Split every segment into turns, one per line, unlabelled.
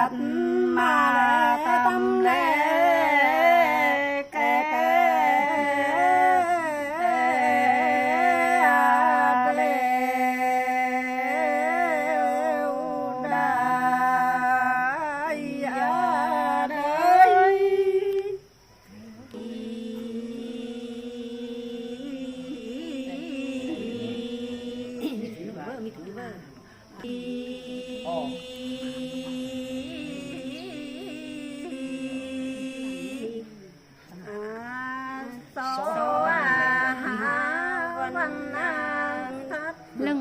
ดมาตำแลแก่
ลึง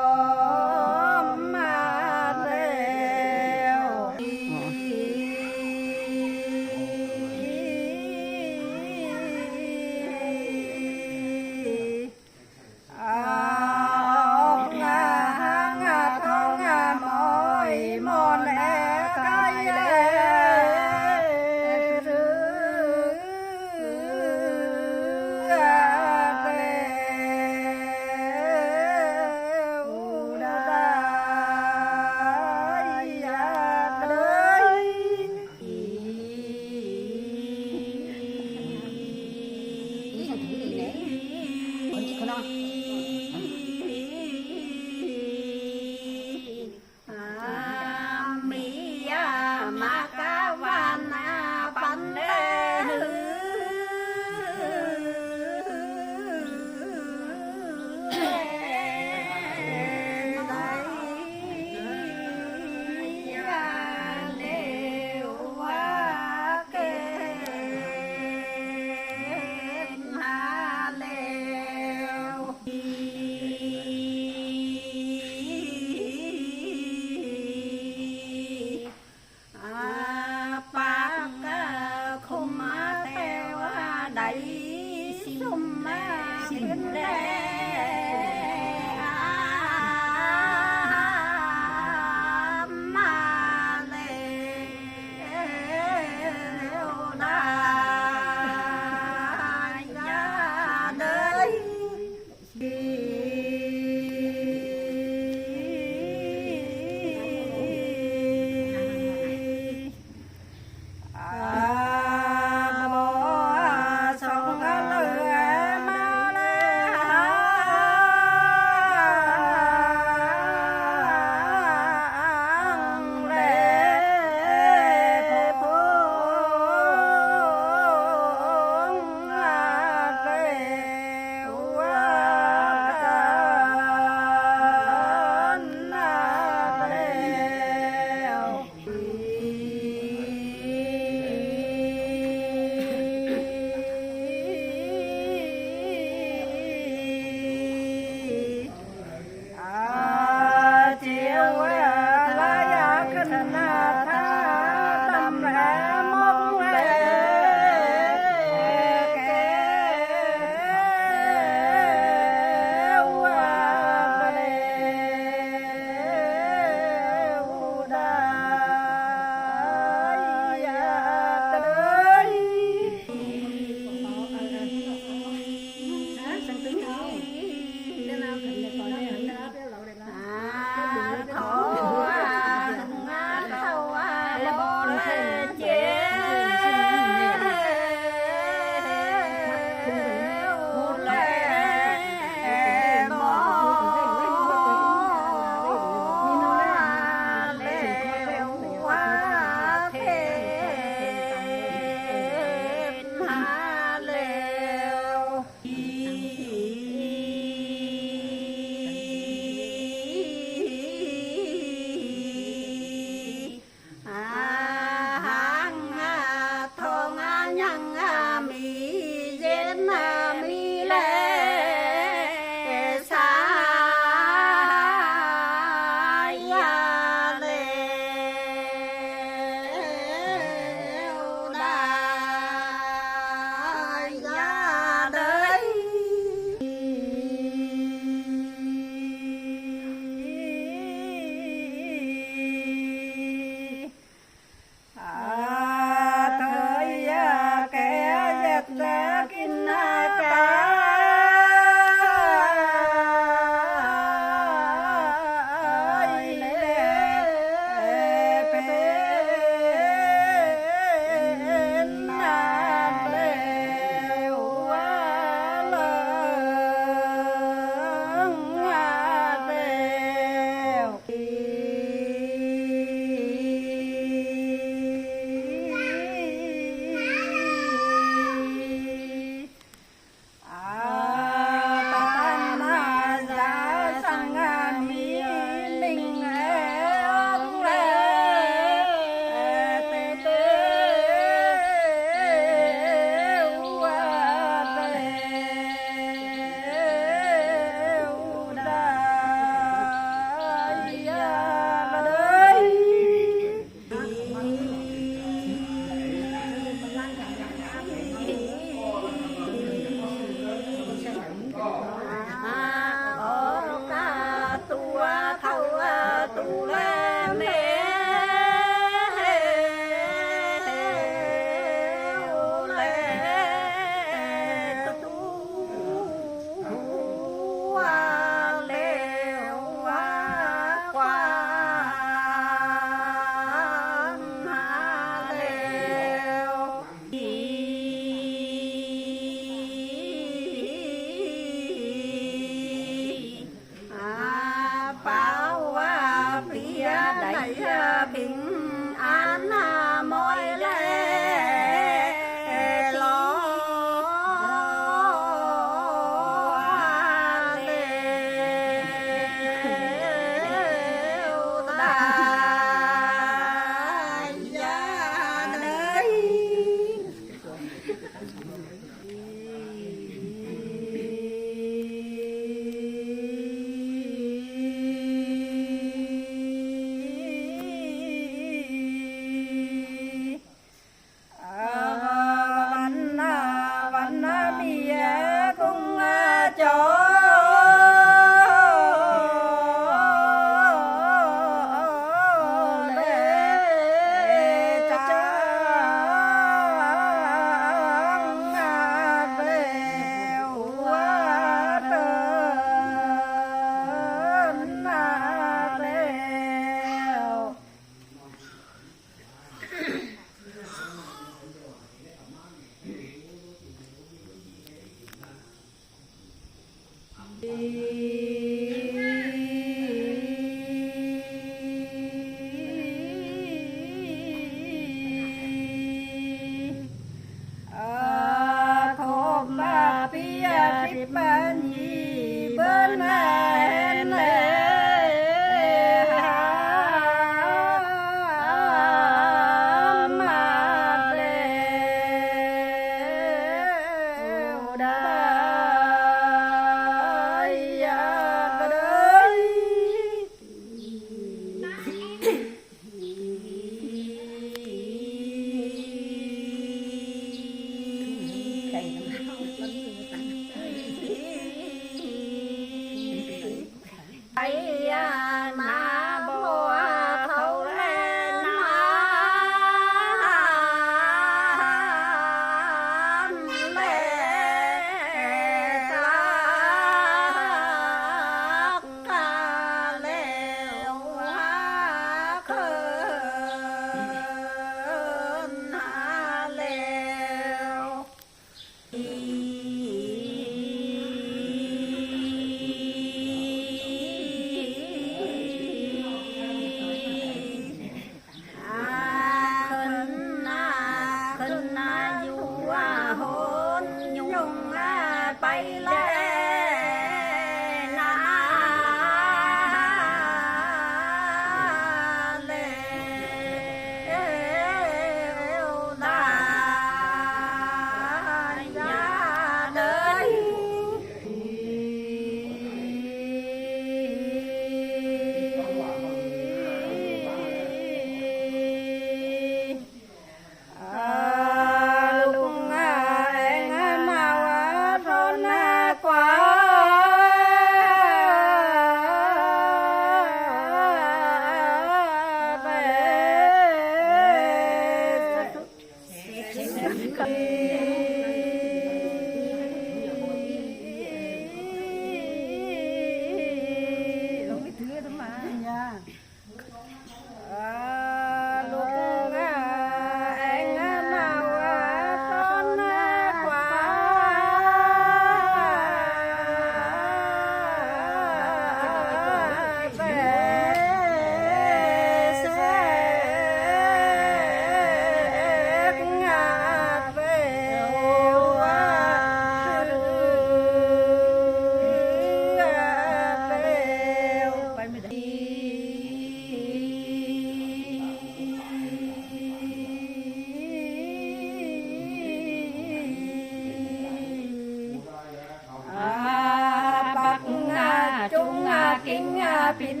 ปิน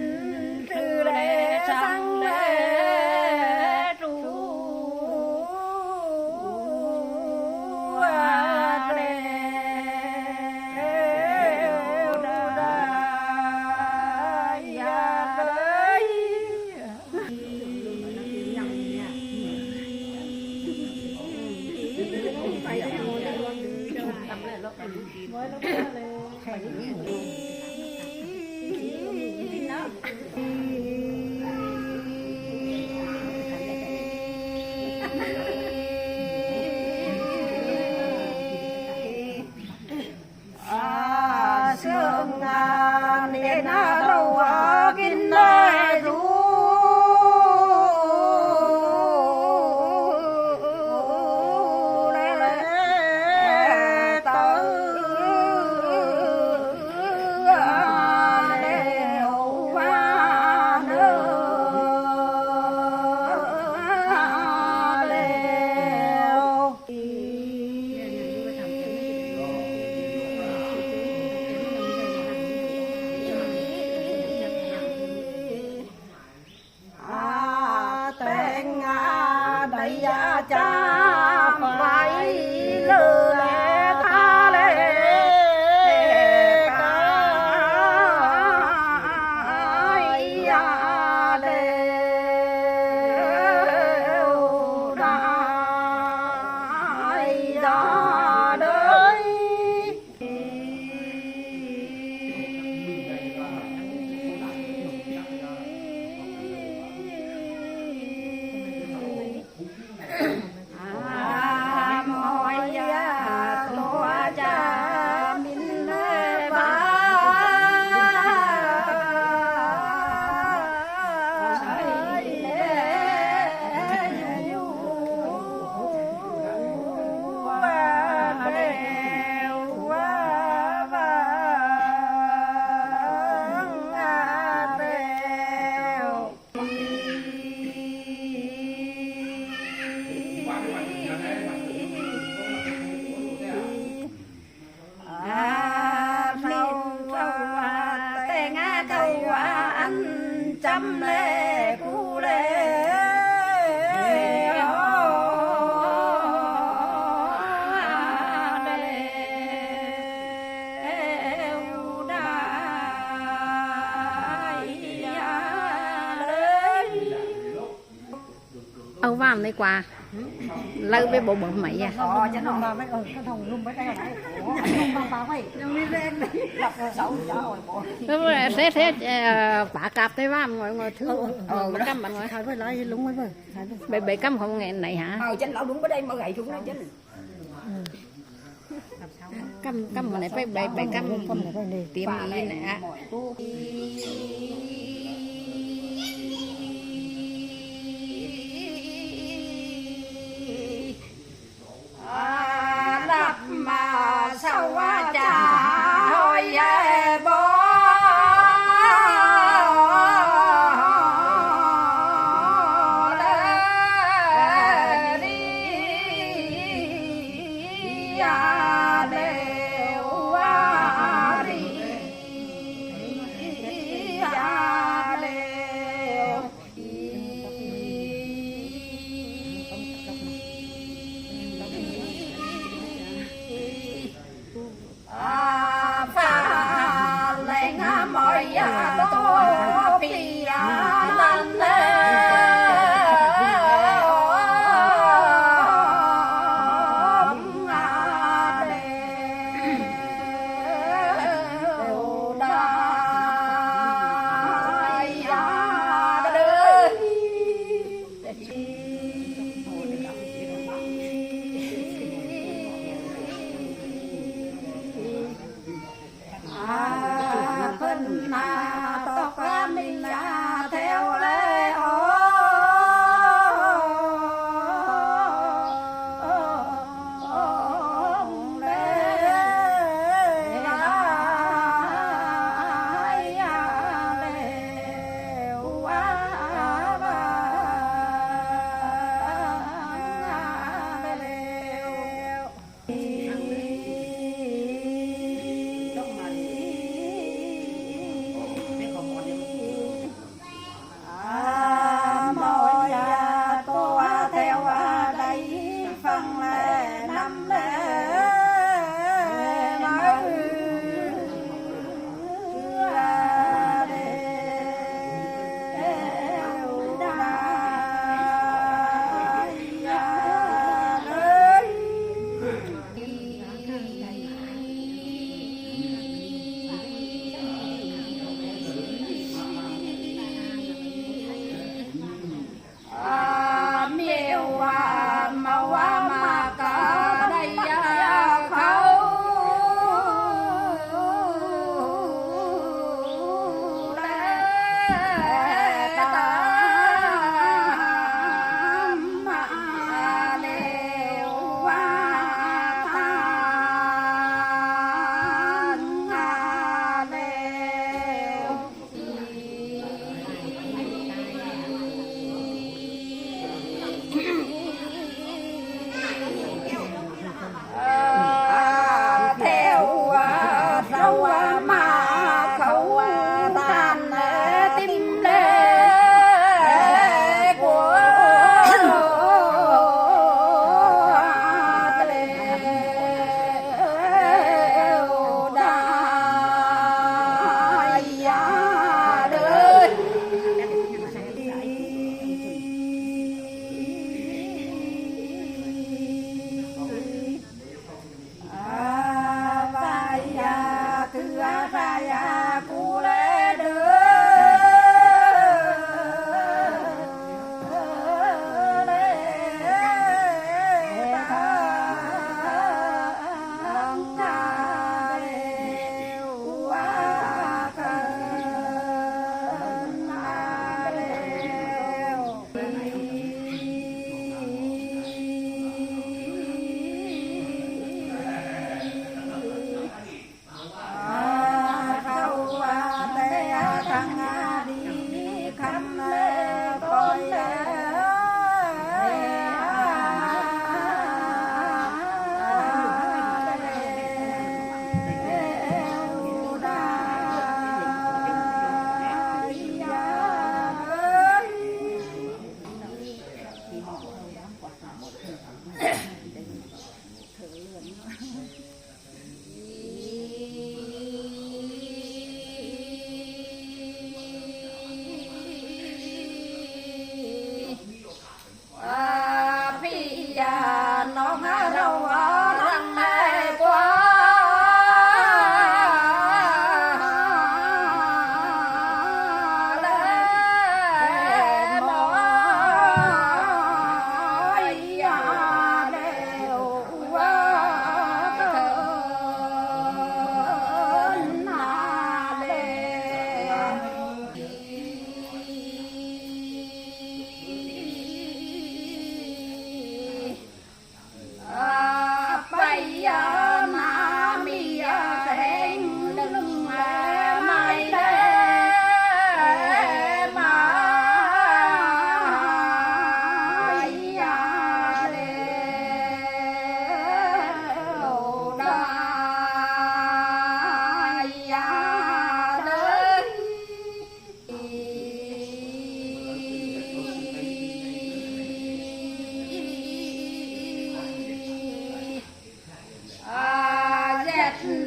คือแลสังแลจูแลได้ยาเลยเชื่องานเนนาเรากินได้ดูยาจาไปเลยทะเลกายยาเลวได้ยาเลยจำเลกูเล
เอาว่ามดีกว่าเลิกไปบ่บ่ไหมอ่ะ
จะนอนมาไม่ก็ทงลุ่มไม่ได้ไหนปลาไม่ยังไม่แรงเลยหลับเสาเจ้า
แล้วเสร็จปากลับได้ว่ามngồi thứ cắm bạn ngồi
ถ่ายไว้ไล่ลุงไว้เว้ย
bảy cắm không ngày này hả
chân lão đúng ở đây mà gậy chúng nó chân
cắm mà này phải bảy cắm tiệm ý nè
đập mà sao quá chả hồi về bó đi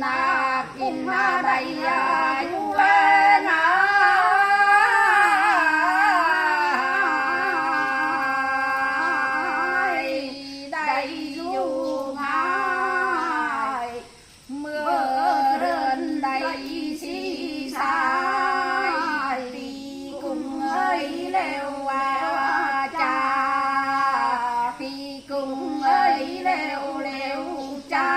นากินมาได้ยาอยู่เวนาได้อยู่ง่ายเมื่อเดินได้สีสายปีกุ้งเอ้ยแล้วว่าจาปีกุ้งเอ้ยแล้วจ้า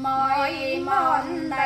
มอยมอนได้